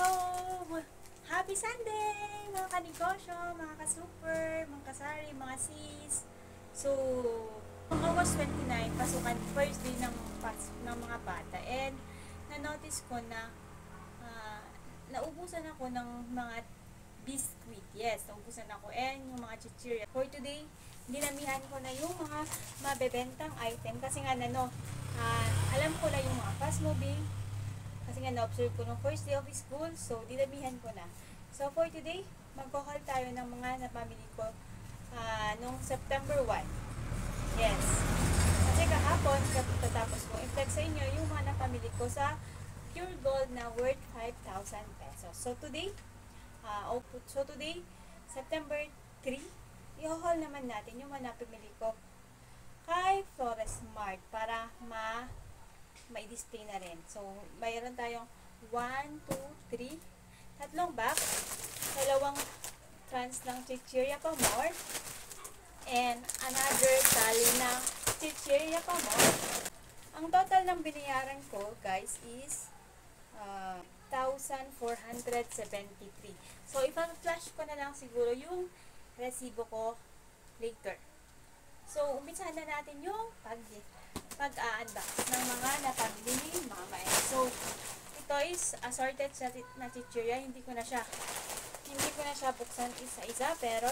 So, happy Sunday mga kanegosyo, mga ka-super, mga kasari, mga sis. So, ang August 29, pasukan first day ng mga bata. And na-notice ko na naubusan ako ng mga biscuit. Yes, naubusan ako. And yung mga chichirya. For today, dinamihan ko na yung mga mabebentang item. Kasi nga alam ko na yung mga fast moving. Kasi nga na-observe ko nung first day of school. So, dinamihan ko na. So, for today, magko-haul tayo ng mga napamili ko nung September 1. Yes. Kasi kahapon, tapos ko i-flex sa inyo yung mga napamili ko sa Pure Gold na worth 5,000 pesos. So today, September 3, i-haul naman natin yung mga napamili ko kay Flores Mart para ma-display na rin. So, mayroon tayong 1, 2, 3, tatlong box, dalawang trans ng chichirya pa more, and another tali na chichirya pa more. Ang total ng binayaran ko, guys, is 1,473. So, ipa-flash ko na lang siguro yung resibo ko later. So, umpisahan na natin yung pag-a-unbox ng mga napamili ni Mama. So, ito is assorted na chichirya. Hindi ko na siya buksan isa-isa, pero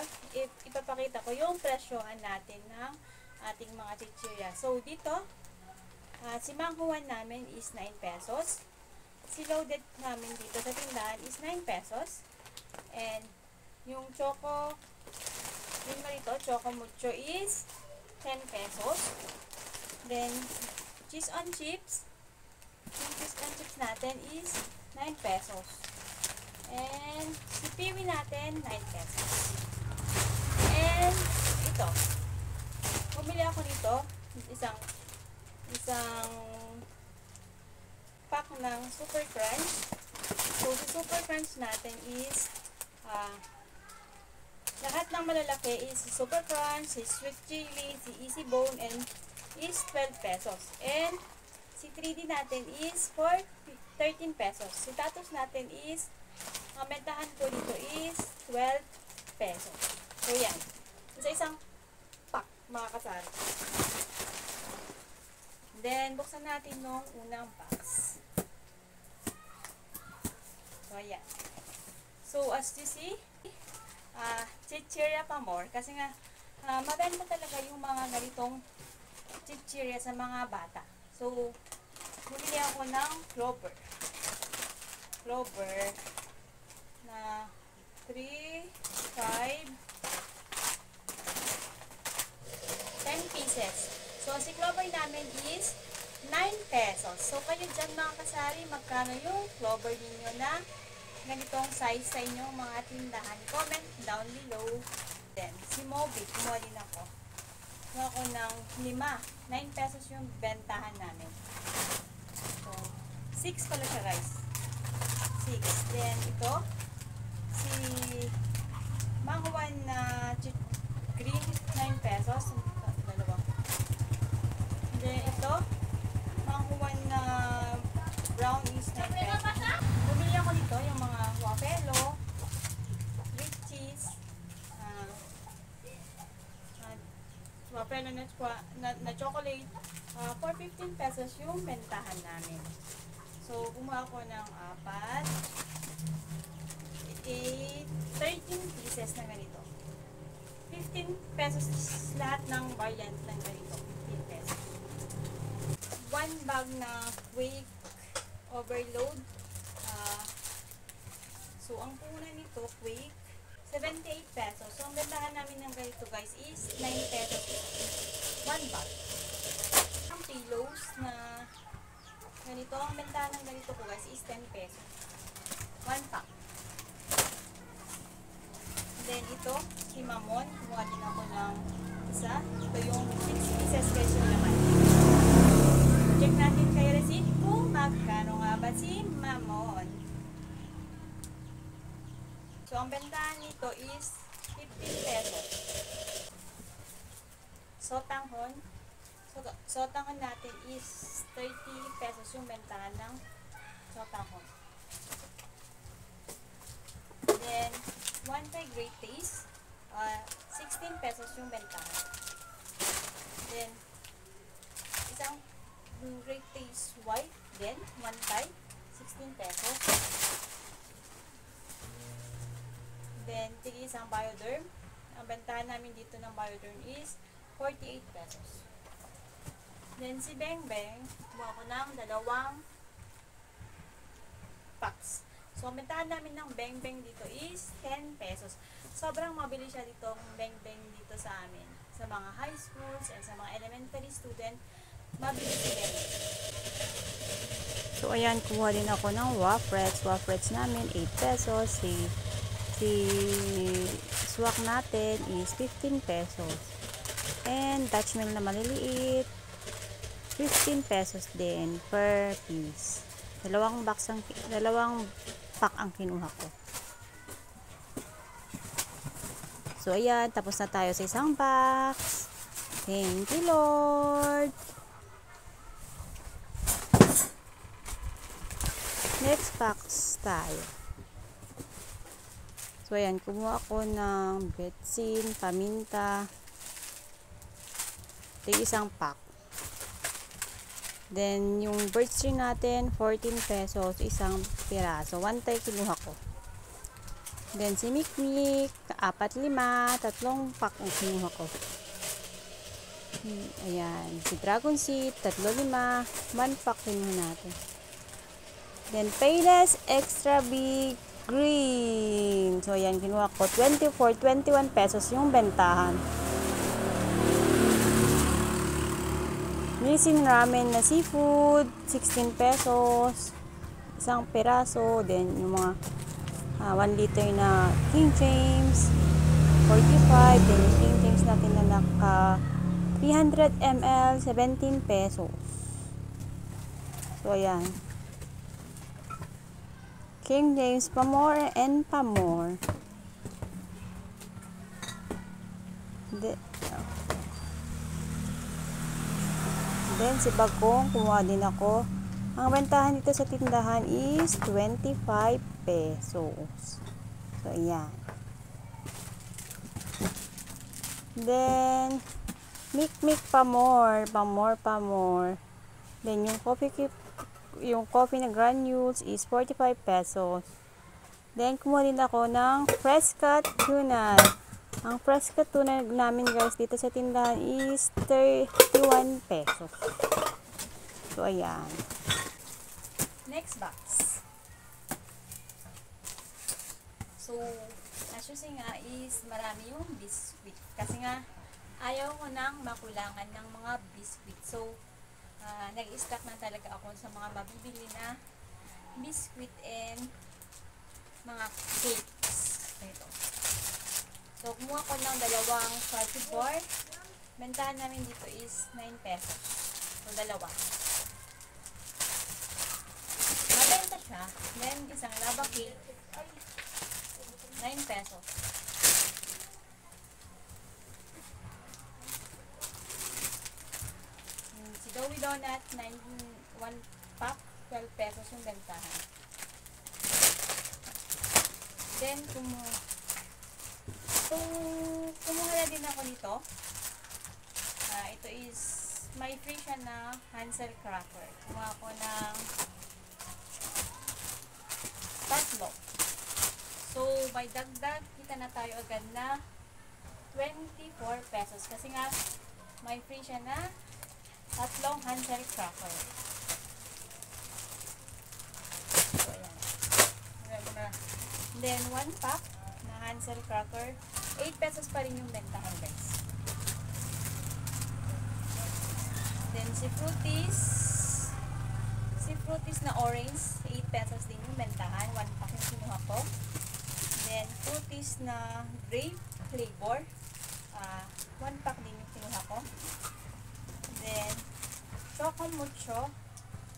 ipapakita ko yung presyohan natin ng ating mga chichirya. So, dito, si manghuan namin is 9 pesos. Si loaded namin dito sa tindahan is 9 pesos. And yung choco mucho is 10 pesos. Then, cheese on chips. Yung cheese on chips natin is 9 pesos. And, si piwi natin, 9 pesos. And, ito. Bumili ako nito, isang pack ng Super Crunch. So, si Super Crunch natin is lahat ng malalaki is si Super Crunch, si Sweet Chili, si Easy Bone, and is 12 pesos. And si 3D natin is for 13 pesos. Si Tatos natin is, ang bentahan ko dito is 12 pesos. So, yan. Isang pack, mga kasari. Then, buksan natin nung unang box. So, ayan. So, as you see, chichirya pa more. Kasi nga, maganda talaga yung mga ganitong chichirya sa mga bata. So, bumili ako ng Clover. Clover na 3, 5, 10 pieces. So, si Clover namin is 9 pesos. So, kayo dyan mga kasari, magkano yung Clover ninyo na ganitong size sa inyong mga tindahan? Comment down below. Then, si Moby, kumuha din ako. Kumuha ako ng 5. 9 pesos yung bentahan namin. So, 6 pala siya, guys. 6. Then, ito, si Manghuan na green, 9 pesos. Then, ito, Manghuan na brown is 9 pesos. Bumili ako nito, yung mga wafelo, with cheese, wafelo na chocolate, for 15 pesos yung bentahan namin. So, kumuha ko ng 4, 8, 13 pieces na ganito. 15 pesos lahat ng variant ng ganito. 15 pesos. 1 bag na Quake Overload. So, ang puhunan nito, Quake, 78 pesos. So, ang bentahan namin ng ganito, guys, is 9 pesos. 1 bag. Ang pillows na ganito, ang bentahan ng ganito ko, guys, is 10 pesos. 1 pack. Then, ito, si Mamon. Kumuha din ako ng isa. Ito yung 6 pieces special naman. Check natin kay receipt kung magkano nga ba si Mamon. So, ang bentahan nito is 15 pesos. Sotanghon. Sotanghon natin is 30 pesos yung bentahan ng sotanghon. Then, 1 Thai Great Taste. 16 pesos yung bentahan. Then, isang Great Taste White din, 1 Thai, 16 pesos. Then, isang Bioderm. Ang bentahan namin dito ng Bioderm is 48 pesos. Then, si Beng Beng, kumuha ko ng 2 packs. So, ang bentahan namin ng Beng Beng dito is 10 pesos. Sobrang mabili siya ditong Beng Beng dito sa amin. Sa mga high schools and sa mga elementary student, mabili si Beng. So, ayan, kumuha din ako ng Wafrets. Wafrets namin, 8 pesos. Si swak natin is 15 pesos. And Dutch Mill na maliliit, 15 pesos din per piece. Dalawang pack ang kinuha ko. So, ayan, tapos na tayo sa isang box. Thank you, Lord. Next box tayo. So, ayan, kumuha ako ng betsin, paminta. Ito isang pack. Then, yung bird string natin, 14 pesos, isang piraso. 1 Thai kinuha ko. Then, si Mikmik, 4-5, 3 pack ang kinuha ko. Ayan, si Dragon Seed, 3-5, 1 pack kinuha natin. Then, Payless Extra Big Green. So, ayan, kinuha ko. 21 pesos yung bentahan. Nissin Ramen na seafood, 16 pesos. Isang peraso. Then, yung mga 1 liter na King James, 45. Then, yung King James natin na naka 300 ml, 17 pesos. So, ayan. King James, pa more and pa more. Then, si Bagong, kumuha din ako. Ang bentahan dito sa tindahan is 25 pesos. So, ayan. Then, Mikmik pa more. Then, yung coffee na granules is 45 pesos. Then, kumuha din ako ng fresh cut tuna. Ang fresh cut tuna namin guys dito sa tindahan is 31 pesos. So, ayan. Next box. So, as you see nga is marami yung biscuit. Kasi nga, ayaw ko nang makulangan ng mga biscuit. So, nag-stock na talaga ako sa mga mabibili na biscuit and mga cakes. Ito. So, kumuha ko ng 2 fudgy bar. Bentahan namin dito is 9 pesos. So, 2. Mabenta siya. Then, isang lava cake, 9 pesos. Si Doughy Donut, 1 pack, 12 pesos yung bentahan. Then, kumuha na din ako nito. Ito is, may free siya na Hansel cracker. Kumuha ko ng 3. So, by dagdag, kita na tayo agad na 24 pesos. Kasi nga, may free siya na 3 Hansel cracker. So, ayan. Then, 1 pack na Hansel cracker. 8 pesos pa rin yung bentahan, guys. Then, si Fruities na orange, 8 pesos din yung bentahan. 1 pack yung kinuha ko. Then, Fruities na grape flavor, 1 pack din yung kinuha ko. Then, Choco Mucho,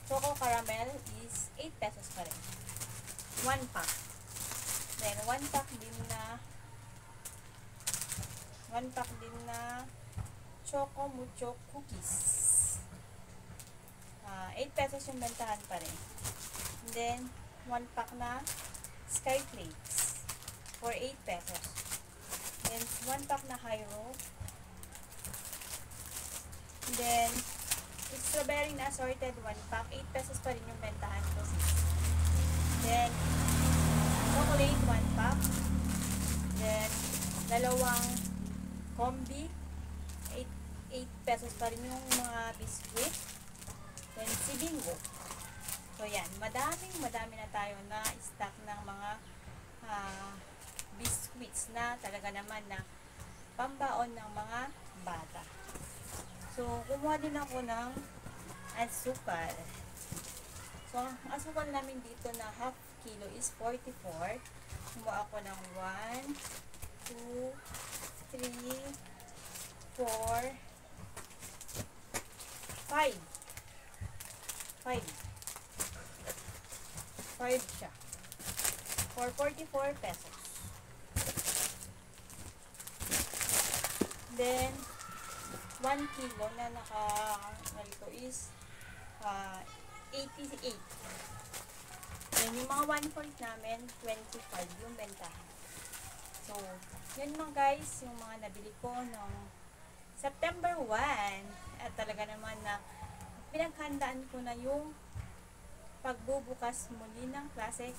Choco Caramel is 8 pesos pa rin. 1 pack. Then, 1 pack din na Choco Mucho cookies. 8 pesos yung bentahan pa rin. And then, 1 pack na Sky Flakes. for 8 pesos. Then, 1 pack na Hyro. Then, strawberry na assorted 1 pack. 8 pesos pa rin yung bentahan ko. Then, chocolate 1 pack. Then, dalawang combi. 8 pesos pa rin yung mga biscuit. Then, si Bingo. So, yan. Madami na tayo na stock ng mga biscuits na talaga naman na pambaon ng mga bata. So, kumuha din ako ng asukal. So, ang asukal namin dito na half kilo is 44. Kumuha ako ng 1, 2, 3, 4, 5. 5 siya. For 44 pesos. Then, 1 kilo na nito is 88. Then, yung mga 1/4 namin, 25 yung bentahan. So, yun mga guys, yung mga nabili ko noong September 1. At talaga naman na pinaghandaan ko na yung pagbubukas muli ng klase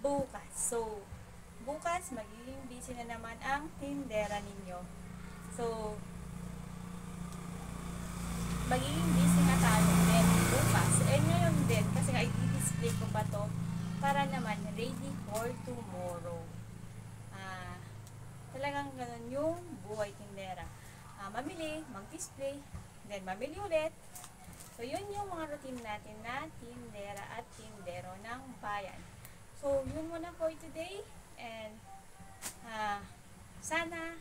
bukas. So, bukas, magiging busy na naman ang tindera ninyo. So, magiging busy na tayo din bukas. And ngayon din, kasi nga i-display ko pa to para naman ready for tomorrow. Talagang ganun yung buhay tindera. Mamili, mag-display, then mamili ulit. So, yun yung mga routine natin na tindera at tindero ng bayan. So, yun muna for today. And, sana,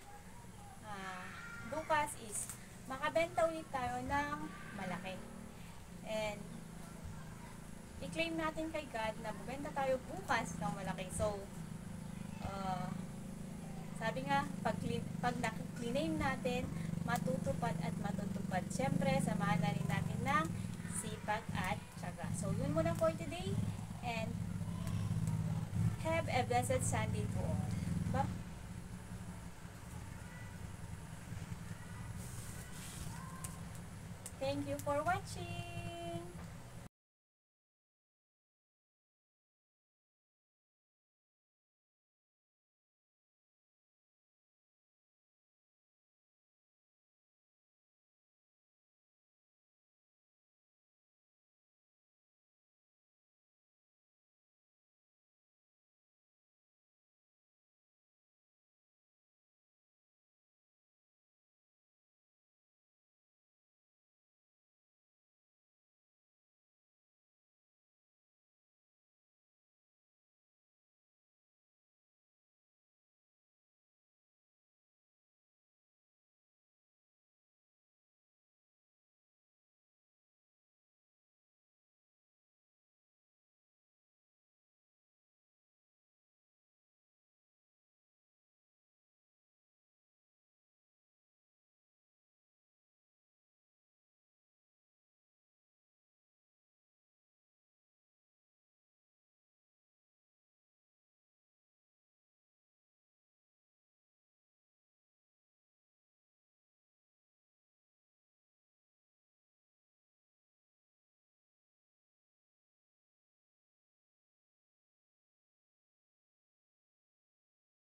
bukas is makabenta ulit tayo ng malaki. And, i-claim natin kay God na bubenta tayo bukas ng malaki. So, sabi nga, pag na-claim natin, matutupad at matutupad. Siyempre, samahan na rin natin ng sipag at tiyaga. So, yun muna for today. And, have a blessed Sunday to all. Ba? Thank you for watching.